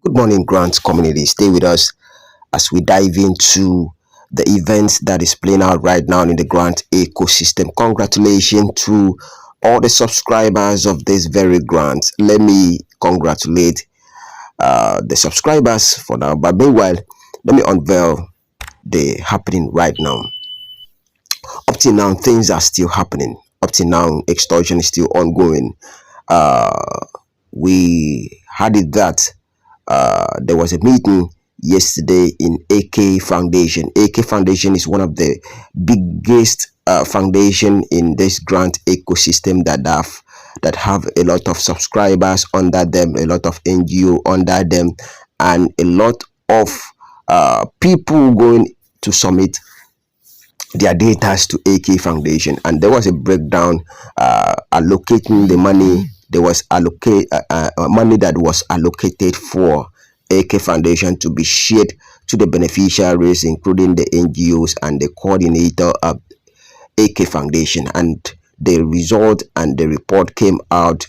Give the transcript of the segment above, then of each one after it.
Good morning, Grant community. Stay with us as we dive into the events that is playing out right now in the Grant ecosystem. Congratulations to all the subscribers of this very grant. Let me congratulate the subscribers for now. But meanwhile, let me unveil the happening right now. Up till now, things are still happening. Up till now, extortion is still ongoing. We had it that there was a meeting yesterday in AK Foundation. AK Foundation is one of the biggest foundation in this grant ecosystem that have a lot of subscribers under them, a lot of NGO under them, and a lot of people going to submit their data to AK Foundation. And there was a breakdown allocating the money. There was money that was allocated for AK Foundation to be shared to the beneficiaries, including the NGOs and the coordinator of AK Foundation. And the result and the report came out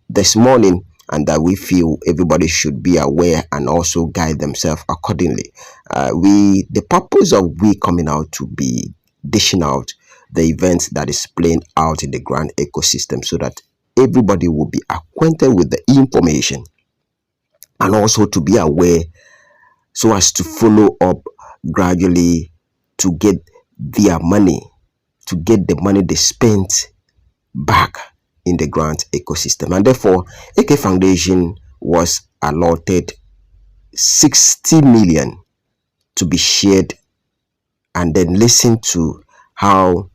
this morning, and that we feel everybody should be aware and also guide themselves accordingly. The purpose of we coming out to be dishing out the events that is playing out in the grant ecosystem, so that everybody will be acquainted with the information and also to be aware, so as to follow up gradually to get their money, to get the money they spent back in the grant ecosystem. And therefore, AK Foundation was allotted 60 million to be shared, and then listen to how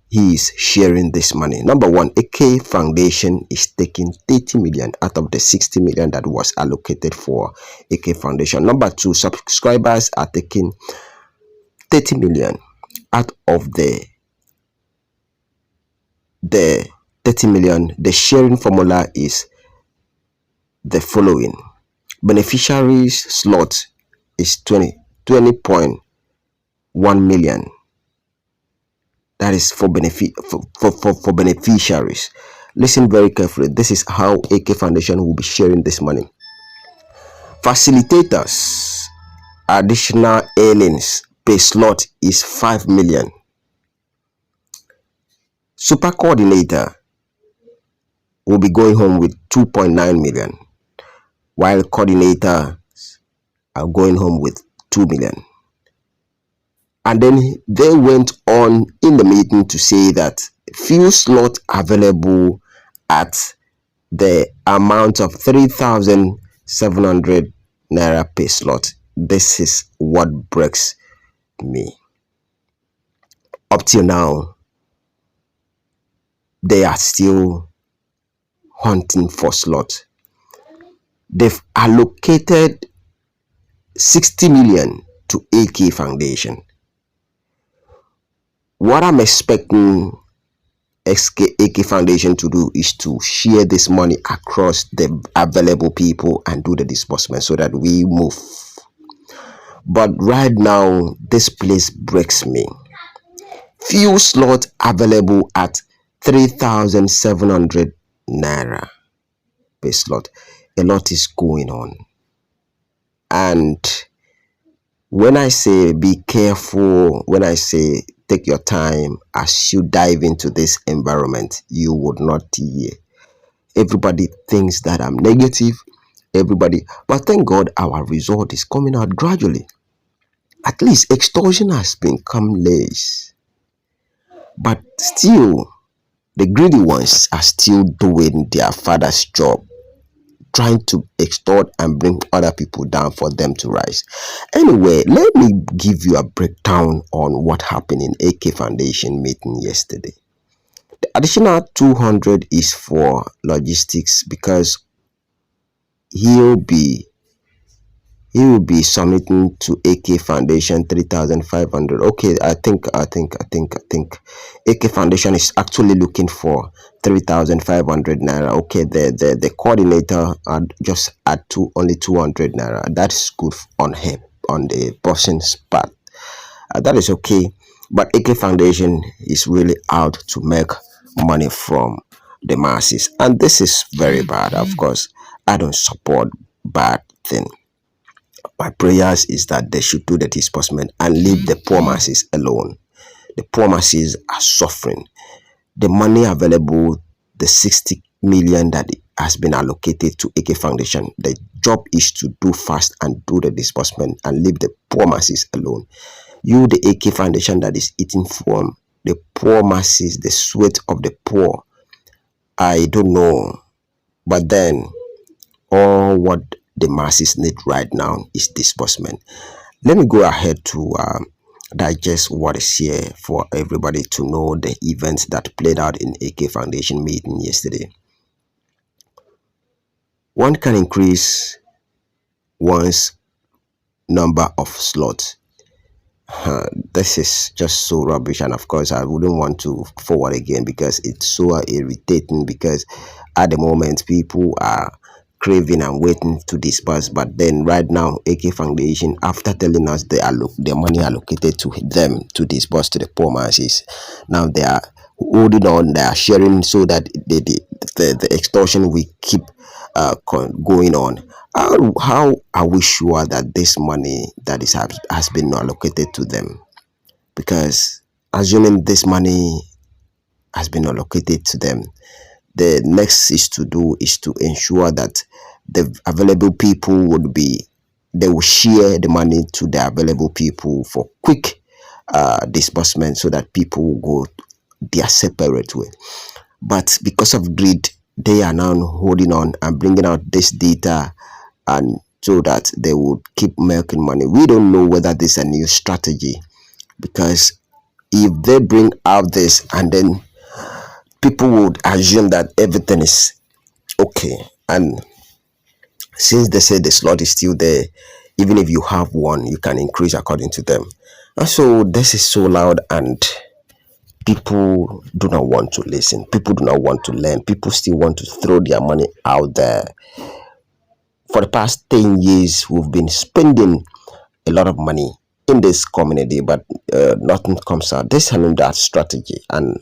he is sharing this money. Number one, AK Foundation is taking 30 million out of the 60 million that was allocated for AK Foundation. Number two, subscribers are taking 30 million out of the 30 million. The sharing formula is the following: beneficiaries slot is 20.1 million. That is for for beneficiaries. Listen very carefully. This is how AK Foundation will be sharing this money. Facilitators additional earnings per slot is 5 million. Super coordinator will be going home with 2.9 million, while coordinators are going home with 2 million. And then they went on in the meeting to say that few slots available at the amount of 3,700 naira per slot. This is what breaks me. Up till now, they are still hunting for slots. They've allocated 60 million to AK Foundation. What I'm expecting AK Foundation to do is to share this money across the available people and do the disbursement so that we move. But right now, this place breaks me. Few slots available at 3,700 naira per slot. A lot is going on. And when I say be careful, when I say take your time as you dive into this environment, you would not hear. Everybody thinks that I'm negative. But thank God our result is coming out gradually. At least extortion has become less. But still, the greedy ones are still doing their father's job, trying to extort and bring other people down for them to rise. Anyway, let me give you a breakdown on what happened in AK Foundation meeting yesterday. The additional 200 is for logistics, because he will be submitting to AK Foundation 3,500. Okay, I think AK Foundation is actually looking for 3,500 naira. Okay, the coordinator just add only 200 naira. That's good on him, on the person's part. That is okay. But AK Foundation is really out to make money from the masses, and this is very bad. Of course, I don't support bad thing. My prayers is that they should do the disbursement and leave the poor masses alone. The poor masses are suffering. The money available, the 60 million that has been allocated to AK Foundation, the job is to do fast and do the disbursement and leave the poor masses alone. You, the AK Foundation that is eating from the poor masses, the sweat of the poor, I don't know. But then, all what the masses need right now is disbursement. Let me go ahead to digest what is here for everybody to know the events that played out in AK Foundation meeting yesterday. One can increase one's number of slots. This is just so rubbish, and of course I wouldn't want to forward again because it's so irritating, because at the moment people are craving and waiting to disperse, but then right now AK Foundation, after telling us the money allocated to them to disperse to the poor masses, now they are holding on, they are sharing so that the extortion will keep going on. How are we sure that this money that has been allocated to them? Because assuming this money has been allocated to them, the next is to do is to ensure that the available people they will share the money to the available people for quick disbursement, so that people will go their separate way. But because of greed, they are now holding on and bringing out this data, and so that they would keep making money. We don't know whether this is a new strategy, because if they bring out this and then people would assume that everything is okay, and since they say the slot is still there, even if you have one, you can increase according to them. And so this is so loud, and people do not want to listen. People do not want to learn. People still want to throw their money out there. For the past 10 years, we've been spending a lot of money in this community, but nothing comes out. This is another strategy, and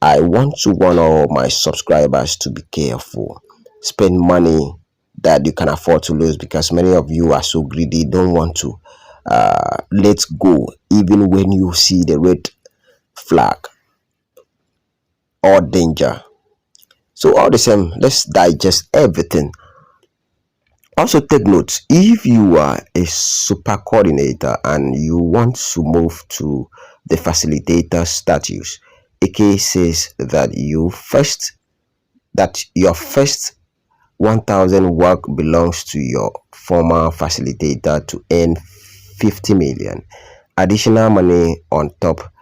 I want to warn all my subscribers to be careful. Spend money that you can afford to lose, because many of you are so greedy, don't want to let go even when you see the red flag or danger. So all the same, let's digest everything. Also take note, if you are a super coordinator and you want to move to the facilitator status, AK says that your first 1,000 work belongs to your former facilitator to earn 50 million additional money on top.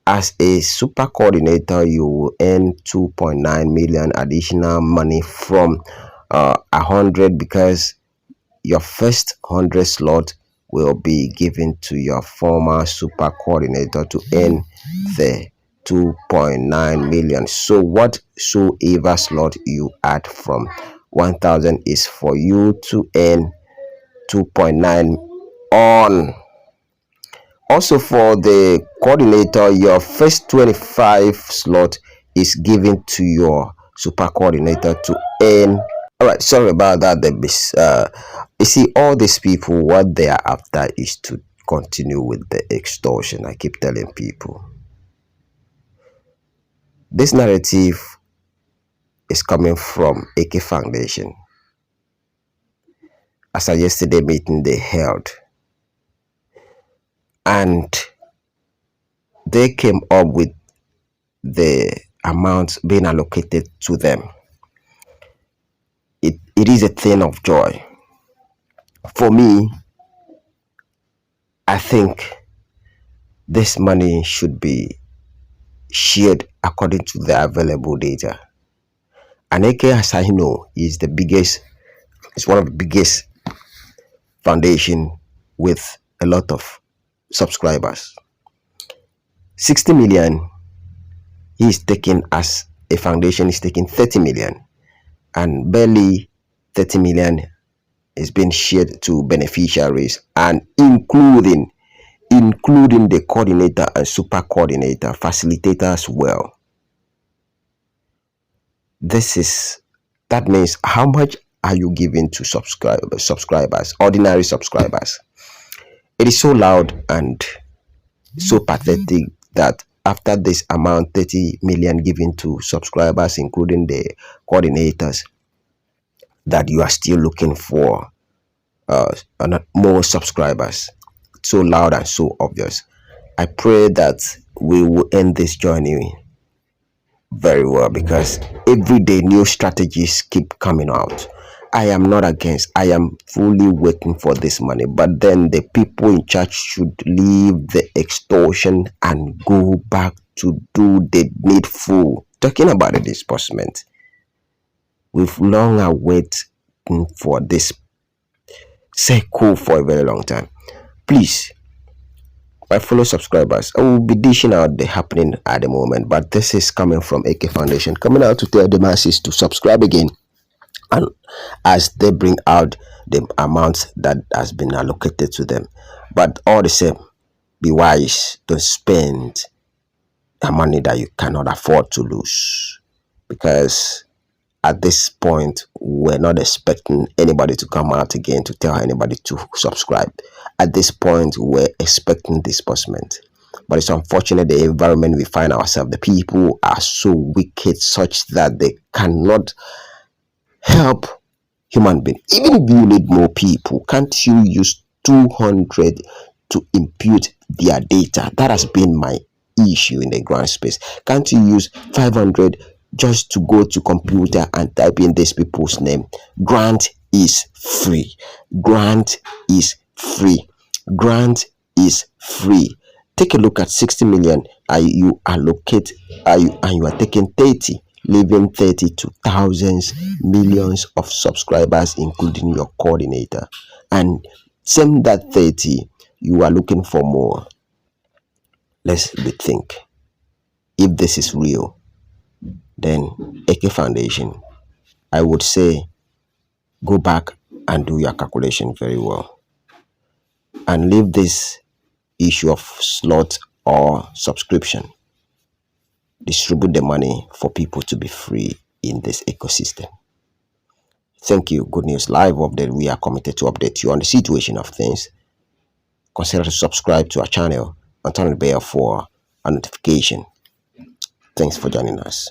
As a super coordinator, you will earn 2.9 million additional money from 100, because your first 100 slot will be given to your former super coordinator to earn the 2.9 million. So whatsoever slot you add from 1,000 is for you to earn 2.9 on. Also, for the coordinator, your first 25 slot is given to your super coordinator to earn. All right, sorry about that. You see, all these people, what they are after is to continue with the extortion. I keep telling people, this narrative is coming from AK Foundation. As a yesterday meeting they held, and they came up with the amount being allocated to them. It is a thing of joy. For me, I think this money should be shared according to the available data. And AK, as I know, is one of the biggest foundation with a lot of subscribers. 60 million he is taking, as a foundation is taking 30 million, and barely 30 million is being shared to beneficiaries, and including the coordinator and super coordinator, facilitator as well. That means how much are you giving to subscribers, ordinary subscribers? It is so loud and so pathetic that after this amount, 30 million given to subscribers, including the coordinators, that you are still looking for more subscribers. So loud and so obvious. I pray that we will end this journey very well, because every day new strategies keep coming out. I am not against, I am fully waiting for this money, but then the people in charge should leave the extortion and go back to do the needful. Talking about the disbursement, we've long awaited for this circle for a very long time. Please, my fellow subscribers, I will be dishing out the happening at the moment, but this is coming from AK Foundation, coming out to tell the masses to subscribe again, and as they bring out the amounts that has been allocated to them. But all the same, be wise, don't spend the money that you cannot afford to lose, because at this point we're not expecting anybody to come out again to tell anybody to subscribe. At this point we're expecting disbursement, but it's unfortunate the environment we find ourselves. The people are so wicked such that they cannot help human being. Even if you need more people, can't you use 200 to impute their data? That has been my issue in the grant space. Can't you use 500 just to go to computer and type in these people's name? Grant is free. Grant is free. Grant is free. Take a look at 60 million. You allocate, and you are taking 30, leaving 30 to thousands, millions of subscribers, including your coordinator. And same that 30, you are looking for more. Let's rethink. If this is real, then AK Foundation, I would say, go back and do your calculation very well, and leave this issue of slot or subscription. Distribute the money for people to be free in this ecosystem. Thank you. Good News Live Update. We are committed to update you on the situation of things. Consider to subscribe to our channel and turn the bell for a notification. Thanks for joining us.